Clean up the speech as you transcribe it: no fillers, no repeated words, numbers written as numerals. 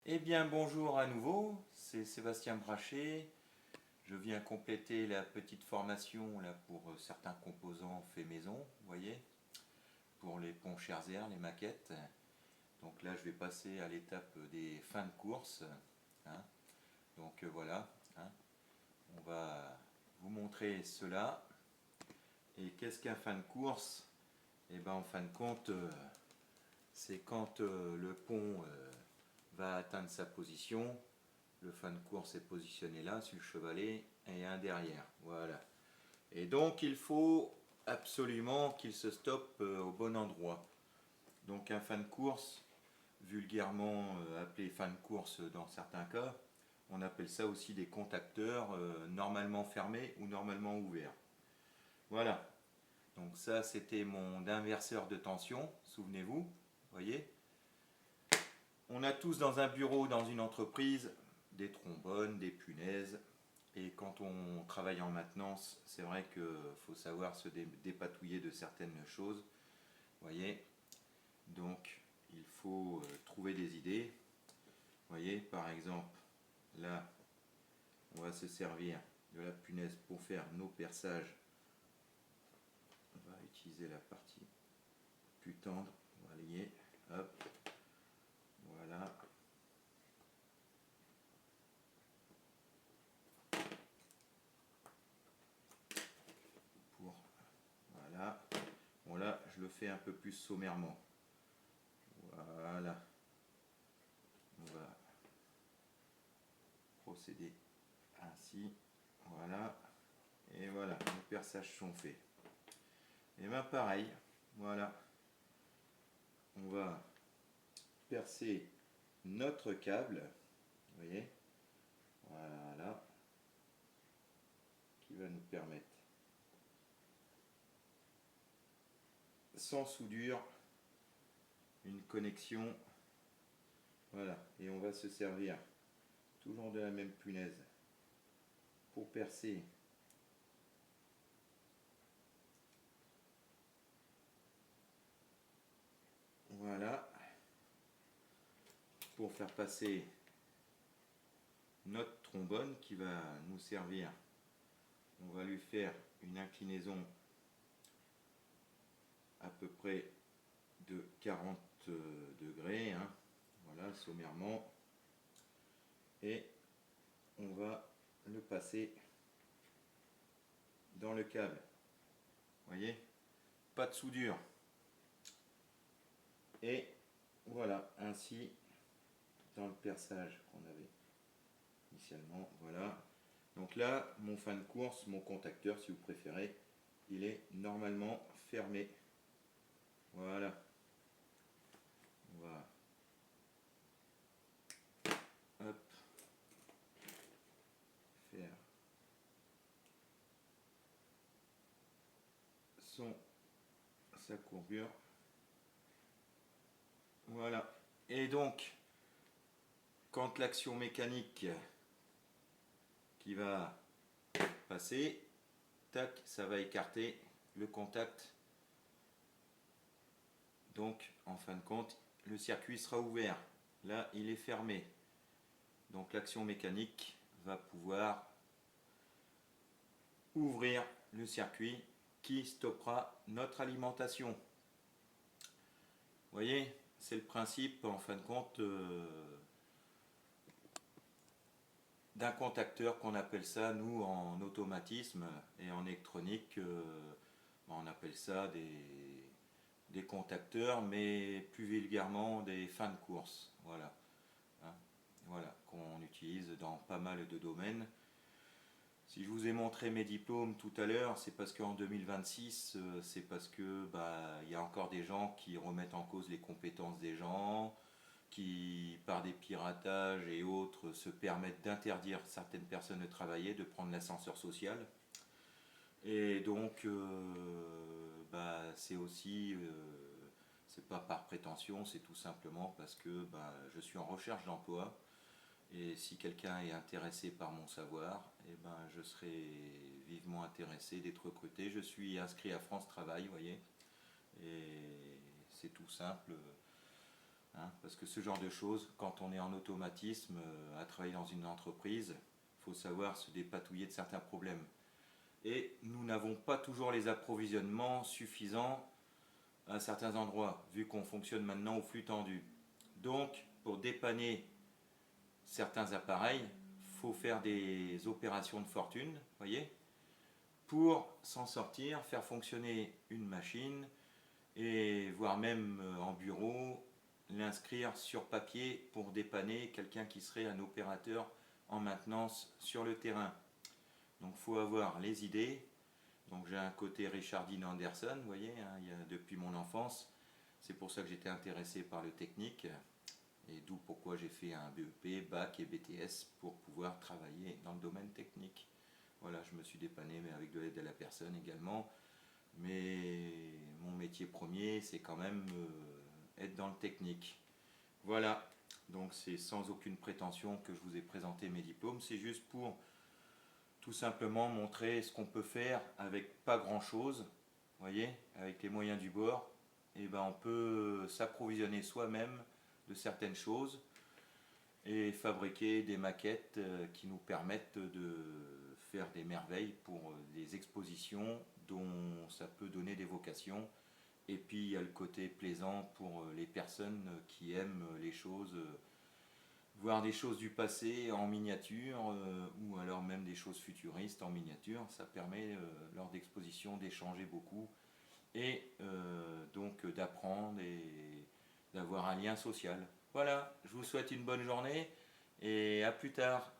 Eh bien bonjour à nouveau, c'est Sébastien Brachet. Je viens compléter la petite formation là pour certains composants faits maison, vous voyez, pour les ponts Scherzer, les maquettes. Donc là je vais passer à l'étape des fins de course, hein. Donc voilà, hein. On va vous montrer cela. Et qu'est-ce qu'un fin de course? Eh bien en fin de compte, c'est quand le pont va atteindre sa position. Le fin de course est positionné là, sur le chevalet, et un derrière. Voilà. Et donc il faut absolument qu'il se stoppe au bon endroit. Donc un fin de course, vulgairement appelé fin de course dans certains cas, on appelle ça aussi des contacteurs normalement fermés ou normalement ouverts. Voilà. Donc ça c'était mon inverseur de tension, souvenez-vous, voyez. On a tous dans un bureau, dans une entreprise, des trombones, des punaises. Et quand on travaille en maintenance, c'est vrai qu'il faut savoir se dépatouiller de certaines choses. Vous voyez, donc il faut trouver des idées. Vous voyez, par exemple, là, on va se servir de la punaise pour faire nos perçages. On va utiliser la partie plus tendre. On va lier. Hop. Voilà. Voilà. Bon là, je le fais un peu plus sommairement. Voilà. On va procéder ainsi. Voilà. Et voilà, les perçages sont faits. Et bien pareil, voilà. On va percer notre câble. Vous voyez. Voilà. Qui va nous permettre, sans soudure, une connexion. Voilà. Et on va se servir toujours de la même punaise pour percer voilà, pour faire passer notre trombone qui va nous servir. On va lui faire une inclinaison à peu près de 40 degrés, hein. Voilà, sommairement. Et on va le passer dans le câble. Voyez, pas de soudure. Et voilà, ainsi dans le perçage qu'on avait initialement. Voilà. Donc là, mon fin de course, mon contacteur, si vous préférez, il est normalement fermé. Voilà. On va hop, faire sa courbure. Voilà. Et donc, quand l'action mécanique qui va passer, tac, ça va écarter le contact. Donc, en fin de compte, le circuit sera ouvert. Là, il est fermé. Donc, l'action mécanique va pouvoir ouvrir le circuit qui stoppera notre alimentation. Vous voyez, c'est le principe, en fin de compte, d'un contacteur qu'on appelle ça, nous, en automatisme et en électronique, on appelle ça des contacteurs, mais plus vulgairement des fins de course. Voilà, hein, voilà, qu'on utilise dans pas mal de domaines. Si je vous ai montré mes diplômes tout à l'heure, c'est parce qu'en 2026, c'est parce que il y a encore des gens qui remettent en cause les compétences des gens, qui par des piratages et autres se permettent d'interdire certaines personnes de travailler, de prendre l'ascenseur social. Et donc, c'est aussi, c'est pas par prétention, c'est tout simplement parce que je suis en recherche d'emploi. Et si quelqu'un est intéressé par mon savoir, je serai vivement intéressé d'être recruté. Je suis inscrit à France Travail, vous voyez. Et c'est tout simple. hein, parce que ce genre de choses, quand on est en automatisme, à travailler dans une entreprise, il faut savoir se dépatouiller de certains problèmes. Et nous n'avons pas toujours les approvisionnements suffisants à certains endroits, vu qu'on fonctionne maintenant au flux tendu. Donc, pour dépanner certains appareils, il faut faire des opérations de fortune, voyez, pour s'en sortir, faire fonctionner une machine, et voire même en bureau, l'inscrire sur papier pour dépanner quelqu'un qui serait un opérateur en maintenance sur le terrain. Donc il faut avoir les idées. Donc j'ai un côté Richard Dean Anderson, vous voyez, hein, depuis mon enfance. C'est pour ça que j'étais intéressé par le technique, et d'où pourquoi j'ai fait un BEP, bac et BTS pour pouvoir travailler dans le domaine technique. Voilà, je me suis dépanné, mais avec de l'aide de la personne également. Mais mon métier premier, c'est quand même être dans le technique. Voilà, donc c'est sans aucune prétention que je vous ai présenté mes diplômes, c'est juste pour tout simplement montrer ce qu'on peut faire avec pas grand chose, vous voyez, avec les moyens du bord, et ben on peut s'approvisionner soi-même de certaines choses et fabriquer des maquettes qui nous permettent de faire des merveilles pour des expositions dont ça peut donner des vocations. Et puis il y a le côté plaisant pour les personnes qui aiment les choses, voir des choses du passé en miniature, ou alors même des choses futuristes en miniature. Ça permet lors d'expositions d'échanger beaucoup et donc d'apprendre et d'avoir un lien social. Voilà, je vous souhaite une bonne journée et à plus tard.